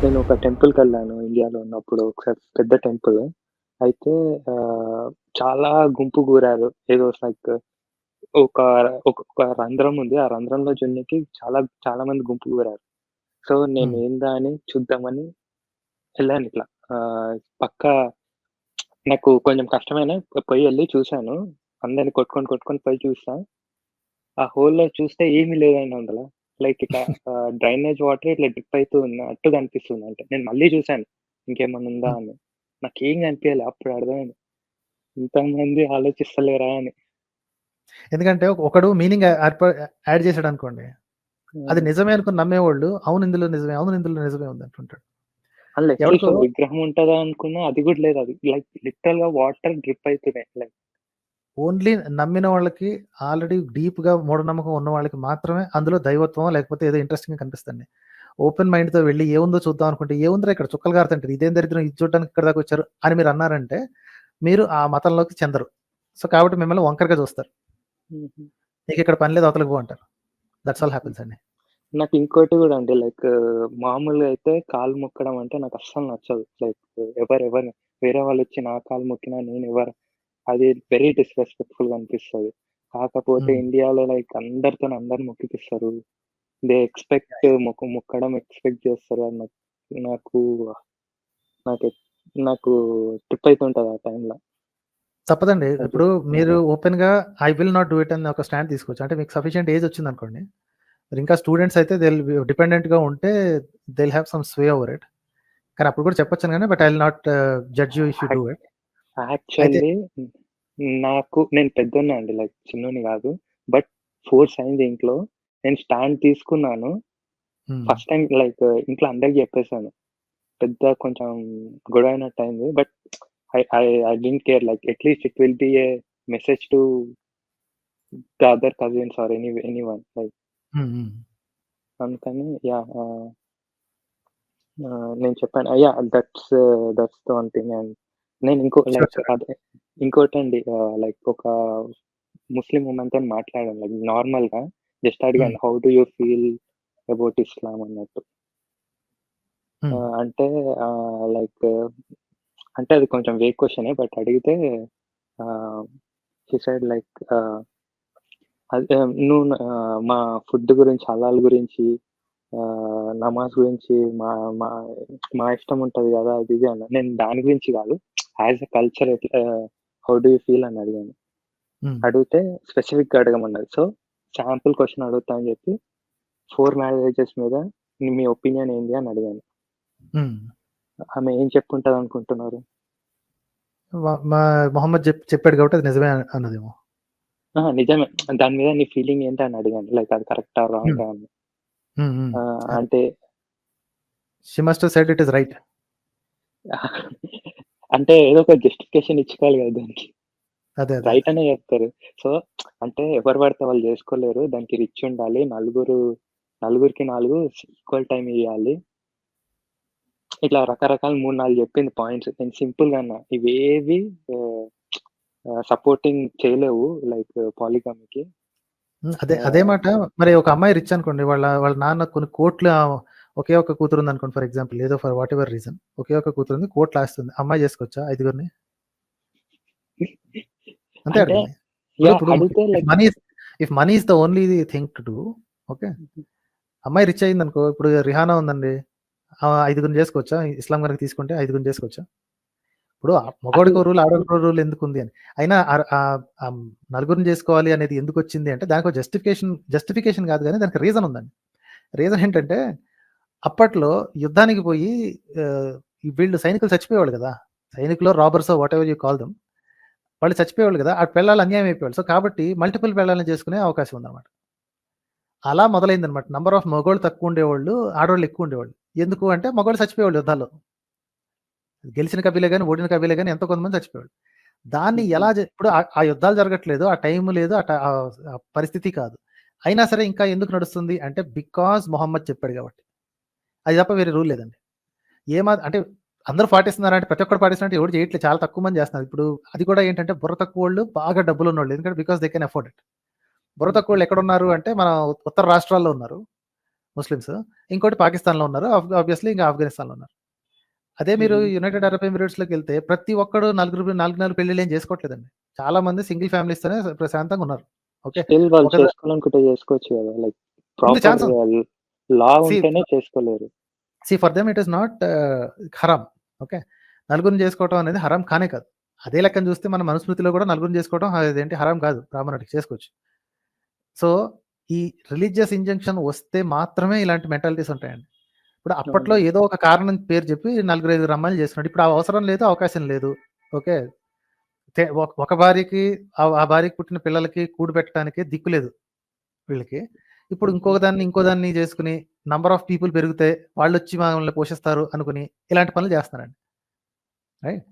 నేను ఒక టెంపుల్‌కెళ్ళాను ఇండియాలో ఉన్నప్పుడు ఒకసారి పెద్ద టెంపుల్. అయితే చాలా గుంపు గూడారు. ఏదో లైక్ ఒక ఒక రంధ్రం ఉంది. ఆ రంధ్రంలో జున్నికి చాలా చాలా మంది గుంపు గూడారు. సో, హ్మ్. నేనేందా అని చూద్దామని ఎళ్ళానిట్లా. పక్కా నాకు కొంచెం కష్టమైనా పోయి ఎళ్లి చూసాను. అందరిని కొట్టుకొని పోయి చూసా. ఆ హోల్‌లో చూస్తే ఏమి లేదండి అందులో. లైక్ ఇట్లా డ్రైనేజ్ వాటర్ ఇట్లా డ్రిప్ అయితూ ఉన్నట్టు కనిపిస్తుంది. అంటే నేను మళ్ళీ చూసాను. ఇంకేమన్నా ఉందా హ్మ్. అని. నాకేం కనిపియలే. అప్పుడు అర్థమైంది. ఇంతమంది ఆలోచిస్తలేరా అని. ఎందుకంటే ఒకడు మీనింగ్ యాడ్ చేసాడనుకోండి. అది హ్మ్. నిజమే అనుకుని నమ్మేవాళ్ళు అవును ఇందులో నిజమే, అవును ఇందులో నిజమే ఉంది అంటుంటాడు. అందులో అట్‌లీస్ట్ ఎవడికో ఒక విగ్రహం ఉంటదా అనుకున్నా అది కూడా లేదు అది. లైక్ లిటరల్‌గా వాటర్ డ్రిప్ అయితున్నాయి. లైక్ ఓన్లీ నమ్మిన వాళ్ళకి ఆల్రెడీ డీప్‌గా మూఢనమ్మకం ఉన్న వాళ్ళకి మాత్రమే అందులో దైవత్వం లేకపోతే ఏదో ఇంట్రెస్టింగ్‌గా కనిపిస్తుంది. ఓపెన్ మైండ్‌తో వెళ్లి ఏముందో చూద్దాం అనుకుంటే ఏముందిరా ఇక్కడ చుక్కలు కారుతుంటది. ఇదేం దరిద్రం ఇది చూడడానికి ఇక్కడి దాకా వచ్చారు అని మీరు అన్నారంటే మీరు ఆ మతంలోకి చెందరు. సో, కాబట్టి మిమ్మల్ని వంకరగా చూస్తారు. హుహు. నీకిక్కడ పని లేదు అవతలకి పో అంటారు. దట్స్ ఆల్ హుహు. హ్యాపెన్స్ అండి. నాకు ఇంకోటి గూడా అండి. లైక్ మామూలుగా అయితే కాలు మొక్కడం అంటే నాకస్సలు నచ్చదు. లైక్ ఎవరిని వేరే వాళ్ళొచ్చి నా కాలు మొక్కినా అది వెరీ డిస్‌రెస్పెక్ట్‌ఫుల్‌గా అనిపిస్తది. కాకపోతే హ్మ్. ఇండియాలో లైక్ అందరిని మొక్కిపిస్తారు. దే ఎక్స్‌పెక్ట్ మొక్కడం ఎక్స్‌పెక్ట్ చేస్తారు. అది నాకు నాకె నాకు ట్రిప్ అయితుంటది ఆ టైంలో. తప్పదండి. అది. ఇప్పుడు మీరు ఓపెన్‌గా I will not do it అని ఒక స్టాండ్ తీసుకోవచ్చు. అంటే మీకు సఫిషియంట్ ఏజ్ వచ్చిందనుకోండి. మీరింకా స్టూడెంట్స్ అయితే డిపెండెంట్‌గా ఉంటే they will have some sway over it. కానీ అప్పుడు కూడా చెప్పొచ్చును గానీ but I will not judge you if you do act it. అయితే యాక్చువల్లీ నేను పెద్దోన్నే అండి. లైక్ చిన్నోడిని గాదు. బట్ ఫోర్స్ అయింది ఇంట్లో. నేను స్టాండ్ తీసుకున్నాను. హ్మ్. ఫస్ట్ టైమ్ లైక్ ఇంట్లో అందరికి జెప్పేసాను. పెద్ద కొంచెం గొడవైనట్టయింది. But I didn't care like at least it will be a message to the other cousins or anyone like hmm. Hmm. అందుకని యాహ్! నేను చెప్పాను. Yeah! That's the one thing and నేను షూర్. Like sure. అదే ఇంకోటండి లైక్ ఒక ముస్లిం వుమెన్‌తోని మాట్లాడాను. Like నార్మల్‌గా just hmm. అడిగాను. How do you feel about Islam అన్నట్టు. హ్మ్. అంటే లైక్ అంటే అది కొంచెం వేగ్ క్వెషనే బట్ అడిగితే ఆహ్, షీ సెడ్ లైక్ అదే మా ఫుడ్ గురించి, హలాల్ గురించి, నమాజ్ గురించి మా మా మా ఇష్టం ఉంటది గదా! అది ఇది అన్నా. నేను దాని గురించి గాదు. As a culture how do you feel అని అడిగాను. హ్మ్. అడిగితే స్పెసిఫిక్‌గా అడగమన్నది. సో, శాంపుల్ క్వెషన్ అడుగుతా అని జెప్పి 4 మ్యారేజెస్ మీద మీ ఒపీనియన్ ఏంది అని అడిగాను. హ్మ్. ఆమె ఏం చెప్పుంటదనుకుంటున్నారు? మా మొహమ్మద్ చెప్పాడు కాబట్టి అది నిజమే అన్నదేమో. అహా! నిజమే. దాని మీద నీ ఫీలింగ్ ఏంటి అని అడిగాను. లైక్ అది కరెక్టా? హ్మ్. రాంగా అని. హ్మ్. హ్మ్. అదే. అంటే she must have said it is right. అంటే ఏదో ఒక జస్టిఫికేషన్ ఇచ్చుకోవాలి గదా! దానికి. అదే. అదే. అదే. రైట్ అనే జెప్తారు. సో, అంటే ఎవరు పడితే వాళ్ళు జేసుకోలేరు. దానికి రిచ్ ఉండాలి. నలుగురికి 4 ఈక్వల్ టైమ్ ఇయ్యాలి. ఇట్లా రకరకాల 3, 4 జెప్పింది పాయింట్స్. నేను సింపుల్‌గా అన్నా. ఇవేవి ఆహ్, సపోర్టింగ్ చేయలేవు లైక్ పాలిగమీకి. హ్మ్. అదే అదే ఆహ్, మాట మరి ఒక అమ్మాయి రిచ్ అనుకోండి. వాళ్ళ వాళ్ళ నాన్న కొన్ని కోట్లు ఒకే ఒక్క కూతురుందనుకోండి ఫర్ ఎగ్జాంపుల్. ఏదో ఫర్ వాట్ ఎవర్ రీజన్. ఒకే ఒక్క కూతురుంది. కోట్లు ఆస్తుంది. అమ్మాయి చేసుకోవచ్చా ఐదుగురిని? అంతే అంటే అడగాలి. ఇప్పుడు యాహ్! ఇప్పుడు అడిగితే if like money is if money is the only thing to do okay. అమ్మాయి రిచ్ అయిందనుకో ఇప్పుడు 'రిహానా' ఉందండి. ఐదుగురిని చేసుకోవచ్చా? ఇస్లాం గనుక తీసుకుంటే ఐదుగురిని చేసుకోవచ్చా? ఇప్పుడు అది మగోడికో రూల్, ఆడోడికో రూల్ ఎందుకుంది అని. అయినా నలుగురిని చేసుకోవాలి అనేది ఎందుకొచ్చింది అంటే దానికో జస్టిఫికేషన్ కాదు గానీ దానికి రీజన్ ఉందండి. రీజన్ ఏంటంటే అప్పట్లో యుద్ధానికి పోయి ఆహ్, వీళ్ళు సైనికులు చచ్చిపోయేవాళ్ళు గదా! సైనికులో, రాబర్సో వాటెవర్ యూ కాల్ దెమ్. వాళ్ళు చచ్చిపోయేవాళ్ళు గదా! ఆ పెళ్ళాలు అన్యాయం అయిపోయేవాళ్ళు. సో, కాబట్టి మల్టిపుల్ పెళ్ళాలను చేసుకునే అవకాశం ఉందన్నమాట. అలా మొదలైందన్నమాట. నంబర్ ఆఫ్ మగోళ్ళు తక్కువుండేవాళ్ళు, ఆడోళ్ళు ఎక్కువుండేవాళ్ళు. ఎందుకు అంటే మగోళ్ళు చచ్చిపోయేవాళ్ళు యుద్ధాల్లో. గెలిచిన కబీలే గాని, ఓడిన కబీలే గాని ఎంతో కొంతమంది చచ్చిపోయేవాళ్ళు. దాన్ని హుహు. ఎలా ఇప్పుడు ఆ యుద్ధాలు జరగట్లేదు. ఆ టైం లేదు. ఆ పరిస్థితి కాదు. అయినా సరే ఇంకా ఎందుకు నడుస్తుంది అంటే బికాజ్ మొహమ్మద్ చెప్పాడు గాబట్టి. అది తప్ప వేరే రూల్ లేదండి. అంటే అందరూ పాటిస్తున్నారంటే ప్రతి ఒక్కడు పాటిస్తున్నారంటే ఎవడు చేయట్లేదు. చాలా తక్కువ మంది చేస్తున్నారు. ఇప్పుడు అది కూడా ఏంటంటే బుర్ర తక్కువోళ్ళు బాగా డబ్బులున్నోళ్ళు. ఎందుకంటే because they can afford it. బుర్ర హుహు. తక్కువోళ్ళు ఎక్కడున్నారు అంటే మన ఉత్తర రాష్ట్రాల్లో ఉన్నారు. ముస్లిమ్స్. ఇంకోటి పాకిస్తాన్‌లో ఉన్నారు. ఆబ్వియస్‌లీ ఇంకా ఆఫ్ఘనిస్తాన్‌లో ఉన్నారు. అదే మీరు యునైటెడ్ అరబ్ ఎమిరేట్స్‌లోకి వెళ్తే ప్రతి ఒక్కడు 4 పెళ్ళిళ్ళు ఏం చేసుకోవట్లేదండి. చాలా మంది సింగిల్ ఫ్యామిలీస్తోనే ప్రశాంతంగా ఉన్నారు. ఓకే. స్టిల్ వాళ్ళు ఒక చేసుకోవాలనుకుంటే చేసుకోవచ్చు కదా! లైక్ ఉంది ప్రాపర్ ఛాన్స్ ఉంది. లా సీ ఉంటేనే చేసుకోలేరు. For them it is not హరామ్. ఓకే. నలుగురిని చేసుకోవటం అనేది హరాం కానే కాదు. అదే లెక్కన చూస్తే మన మనుస్మృతిలో కూడా నలుగురిని చేసుకోవడం అదేంటి హరాం కాదు. బ్రాహ్మణుడికి చేసుకోవచ్చు. సో, ఈ రిలీజియస్ ఇంజంక్షన్ వస్తే మాత్రమే ఇలాంటి మెంటాలిటీస్ ఉంటాయండి. ఇప్పుడు అప్పట్లో అవును. ఏదో ఒక కారణం పేరు చెప్పి నలుగురు, 5 అమ్మాయిలు చేసుకున్నాడు. ఇప్పుడు ఆ అవసరం లేదు, అవకాశం లేదు. ఓకే. ఒక భార్యకి ఆ భార్యకి పుట్టిన పిల్లలకి కూడు పెట్టడానికి దిక్కు లేదు వీళ్ళకి. ఇప్పుడు ఇంకో దాన్ని చేసుకొని నంబర్ ఆఫ్ పీపుల్ పెరిగితే వాళ్ళొచ్చి మనల్ని పోషిస్తారు అనుకుని ఇలాంటి పనులు చేస్తున్నారండి. రైట్.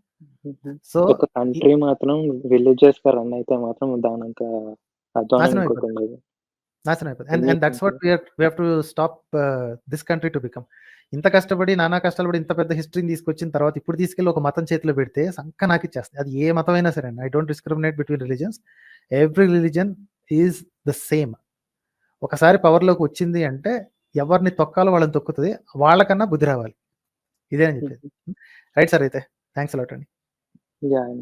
సో, ఒక కంట్రీ మాత్రం రిలీజియస్‌గా రన్ అయితే మాత్రం దానంత అధ్వానం నాశనం ఇంకోటి అయిపోతుంది. ఉండదు. నాశనం అయిపోతుంది. అండ్ దట్స్ ఎందుకంటే what we have to stop this country to become. ఇంత కష్టపడి, నానా కష్టాలు పడి ఇంత పెద్ద హిస్టరీని తీసుకొచ్చిన తర్వాత ఇప్పుడు తీసుకెళ్ళి ఒక మతం చేతిలో పెడితే సంక నాకిచ్చేస్తది. అది ఏ మతమైనా సరే అండి. I don't discriminate between religions. Every religion is the same. ఒకసారి పవర్‌లోకి వచ్చింది అంటే ఎవరిని తొక్కాలో వాళ్ళని తొక్కుతది. వాళ్ళకన్నా బుద్ధి రావాలి. ఇదే నేను చెప్పేది. రైట్ సార్ అయితే. థాంక్స్ ఎ లాట్ అండి. యాహ్!